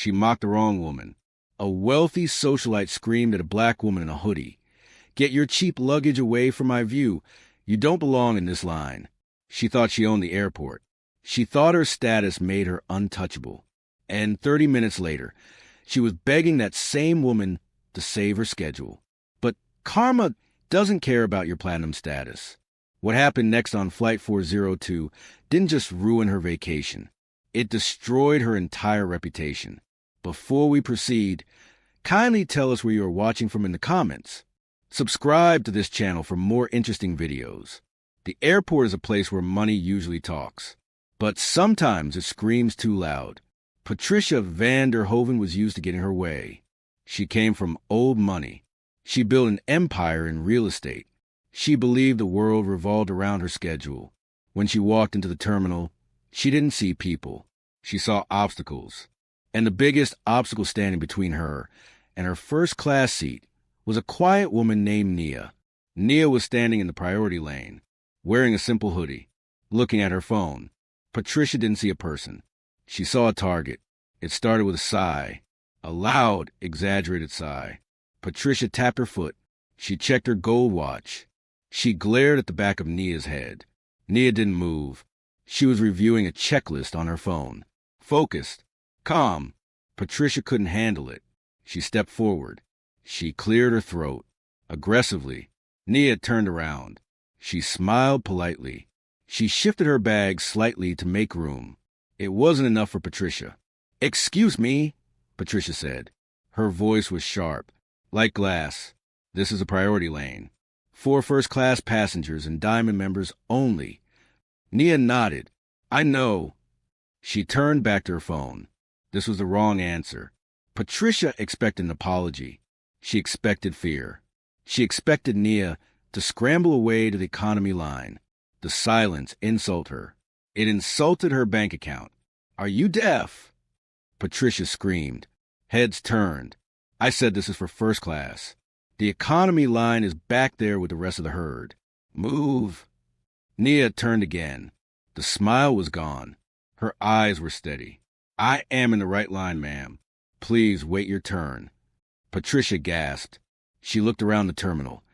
She mocked the wrong woman. A wealthy socialite screamed at a black woman in a hoodie. "Get your cheap luggage away from my view. You don't belong in this line." She thought she owned the airport. She thought her status made her untouchable. And 30 minutes later, she was begging that same woman to save her schedule. But karma doesn't care about your platinum status. What happened next on Flight 402 didn't just ruin her vacation. It destroyed her entire reputation. Before we proceed, kindly tell us where you are watching from in the comments. Subscribe to this channel for more interesting videos. The airport is a place where money usually talks, but sometimes it screams too loud. Patricia Van der Hoven was used to getting her way. She came from old money. She built an empire in real estate. She believed the world revolved around her schedule. When she walked into the terminal, she didn't see people. She saw obstacles. And the biggest obstacle standing between her and her first-class seat was a quiet woman named Nia. Nia was standing in the priority lane, wearing a simple hoodie, looking at her phone. Patricia didn't see a person. She saw a target. It started with a sigh, a loud, exaggerated sigh. Patricia tapped her foot. She checked her gold watch. She glared at the back of Nia's head. Nia didn't move. She was reviewing a checklist on her phone. Focused. Calm. Patricia couldn't handle it. She stepped forward. She cleared her throat. Aggressively, Nia turned around. She smiled politely. She shifted her bag slightly to make room. It wasn't enough for Patricia. "Excuse me," Patricia said. Her voice was sharp, like glass. "This is a priority lane. 4 first-class passengers and Diamond members only." Nia nodded. "I know." She turned back to her phone. This was the wrong answer. Patricia expected an apology. She expected fear. She expected Nia to scramble away to the economy line. The silence insult her. It insulted her bank account. "Are you deaf?" Patricia screamed. Heads turned. "I said this is for first class. The economy line is back there with the rest of the herd. Move." Nia turned again. The smile was gone. Her eyes were steady. "I am in the right line, ma'am. Please wait your turn." Patricia gasped. She looked around the terminal,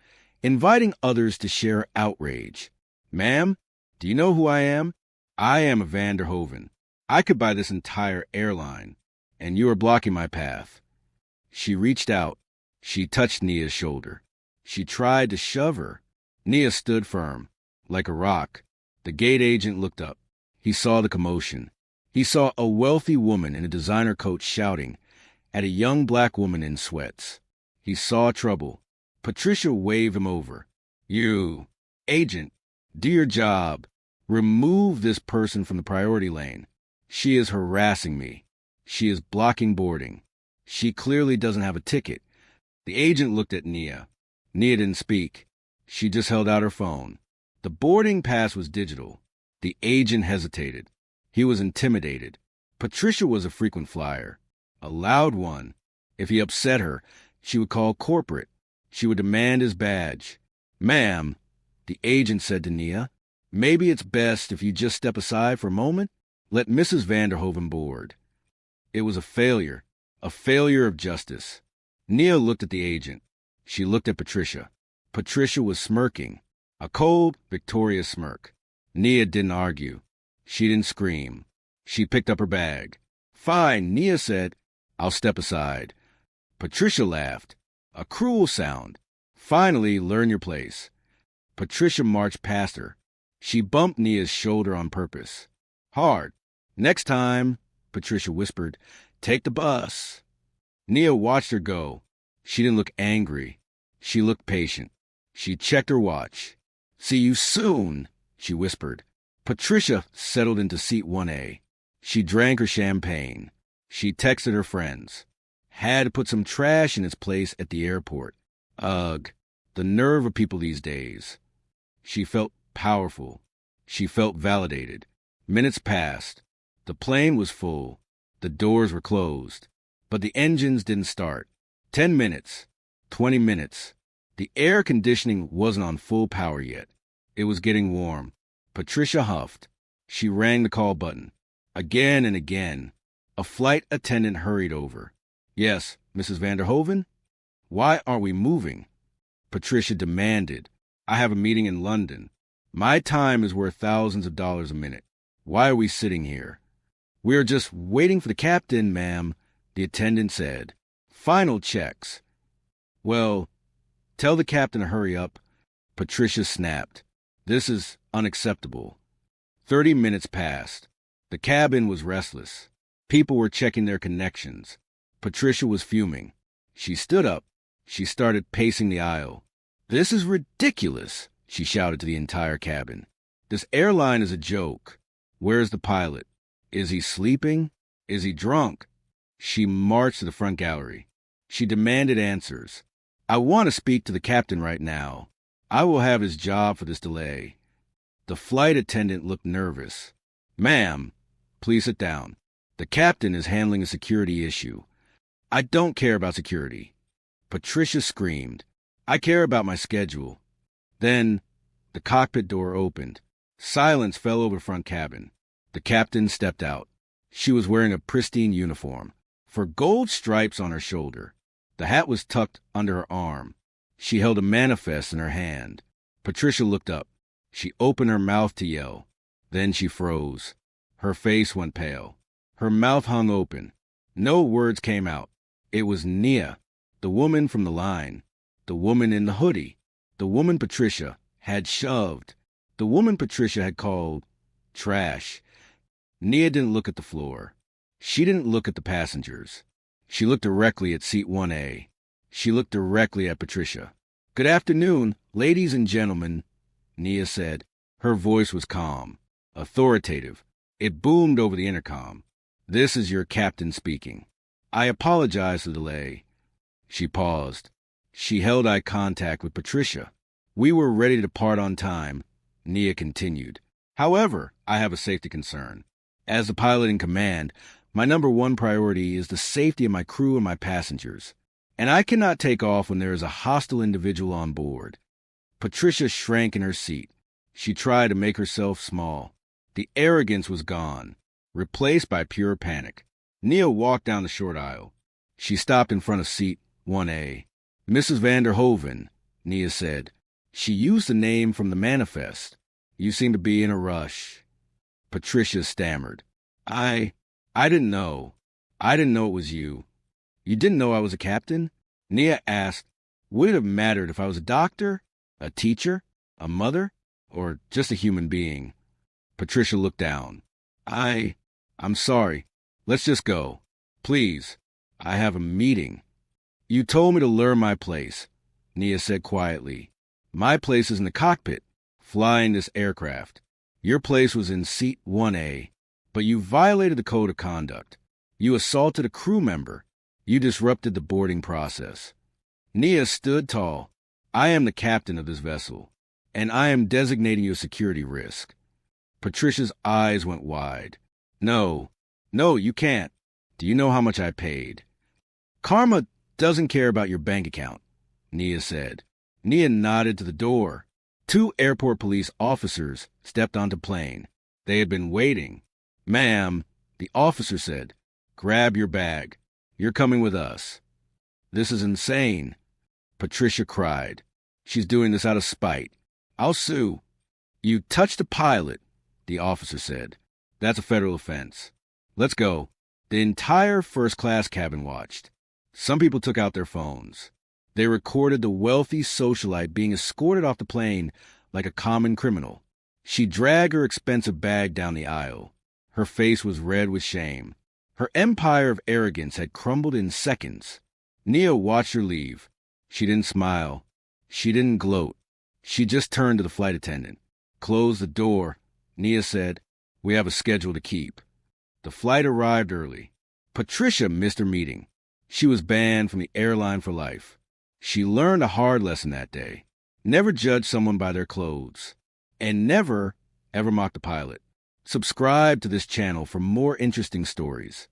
inviting others to share her outrage. "Ma'am, do you know who I am? I am a Van der Hoven. I could buy this entire airline, and you are blocking my path." She reached out. She touched Nia's shoulder. She tried to shove her. Nia stood firm, like a rock. The gate agent looked up. He saw the commotion. He saw a wealthy woman in a designer coat shouting at a young black woman in sweats. He saw trouble. Patricia waved him over. "You, agent, do your job. Remove this person from the priority lane. She is harassing me. She is blocking boarding. She clearly doesn't have a ticket." The agent looked at Nia. Nia didn't speak. She just held out her phone. The boarding pass was digital. The agent hesitated. He was intimidated. Patricia was a frequent flyer, a loud one. If he upset her, she would call corporate. She would demand his badge. "Ma'am," the agent said to Nia, "maybe it's best if you just step aside for a moment. Let Mrs. Van der Hoven board." It was a failure of justice. Nia looked at the agent. She looked at Patricia. Patricia was smirking, a cold, victorious smirk. Nia didn't argue. She didn't scream. She picked up her bag. "Fine," Nia said. "I'll step aside." Patricia laughed. A cruel sound. "Finally, learn your place." Patricia marched past her. She bumped Nia's shoulder on purpose. Hard. "Next time," Patricia whispered, "take the bus." Nia watched her go. She didn't look angry. She looked patient. She checked her watch. "See you soon," she whispered. Patricia settled into seat 1A. She drank her champagne. She texted her friends. Had to put some trash in its place at the airport. Ugh, the nerve of people these days. She felt powerful. She felt validated. Minutes passed. The plane was full. The doors were closed. But the engines didn't start. 10 minutes. 20 minutes. The air conditioning wasn't on full power yet. It was getting warm. Patricia huffed. She rang the call button. Again and again. A flight attendant hurried over. "Yes, Mrs. Van der Hoven? Why aren't we moving?" Patricia demanded. "I have a meeting in London. My time is worth thousands of dollars a minute. Why are we sitting here?" "We are just waiting for the captain, ma'am," the attendant said. "Final checks." "Well, tell the captain to hurry up." Patricia snapped. "This is unacceptable." 30 minutes passed. The cabin was restless. People were checking their connections. Patricia was fuming. She stood up. She started pacing the aisle. "This is ridiculous," she shouted to the entire cabin. "This airline is a joke. Where's the pilot? Is he sleeping? Is he drunk?" She marched to the front gallery. She demanded answers. "I want to speak to the captain right now. I will have his job for this delay." The flight attendant looked nervous. "Ma'am, please sit down. The captain is handling a security issue." "I don't care about security." Patricia screamed. "I care about my schedule." Then the cockpit door opened. Silence fell over the front cabin. The captain stepped out. She was wearing a pristine uniform, for gold stripes on her shoulder. The hat was tucked under her arm. She held a manifest in her hand. Patricia looked up. She opened her mouth to yell. Then she froze. Her face went pale. Her mouth hung open. No words came out. It was Nia, the woman from the line, the woman in the hoodie, the woman Patricia had shoved, the woman Patricia had called trash. Nia didn't look at the floor. She didn't look at the passengers. She looked directly at seat 1A. She looked directly at Patricia. "Good afternoon, ladies and gentlemen," Nia said. Her voice was calm, authoritative. It boomed over the intercom. "This is your captain speaking. I apologize for the delay." She paused. She held eye contact with Patricia. "We were ready to depart on time," Nia continued. "However, I have a safety concern. As the pilot in command, my number one priority is the safety of my crew and my passengers. And I cannot take off when there is a hostile individual on board." Patricia shrank in her seat. She tried to make herself small. The arrogance was gone, replaced by pure panic. Nia walked down the short aisle. She stopped in front of seat 1A. "Mrs. Van der Hoven," Nia said. She used the name from the manifest. "You seem to be in a rush." Patricia stammered. I didn't know. I didn't know it was you." "You didn't know I was a captain?" Nia asked. "Would it have mattered if I was a doctor, a teacher, a mother, or just a human being?" Patricia looked down. I'm sorry. Let's just go. Please. I have a meeting." "You told me to learn my place," Nia said quietly. "My place is in the cockpit, flying this aircraft. Your place was in seat 1A. But you violated the code of conduct. You assaulted a crew member. You disrupted the boarding process." Nia stood tall. "I am the captain of this vessel, and I am designating you a security risk." Patricia's eyes went wide. No, you can't. Do you know how much I paid?" "Karma doesn't care about your bank account," Nia said. Nia nodded to the door. 2 airport police officers stepped onto plane. They had been waiting. "Ma'am," the officer said, "grab your bag. You're coming with us." "This is insane," Patricia cried. "She's doing this out of spite. I'll sue." "You touched a pilot," the officer said. "That's a federal offense. Let's go." The entire first-class cabin watched. Some people took out their phones. They recorded the wealthy socialite being escorted off the plane like a common criminal. She dragged her expensive bag down the aisle. Her face was red with shame. Her empire of arrogance had crumbled in seconds. Nia watched her leave. She didn't smile. She didn't gloat. She just turned to the flight attendant. "Close the door," Nia said. "We have a schedule to keep." The flight arrived early. Patricia missed her meeting. She was banned from the airline for life. She learned a hard lesson that day. Never judge someone by their clothes. And never, ever mock the pilot. Subscribe to this channel for more interesting stories.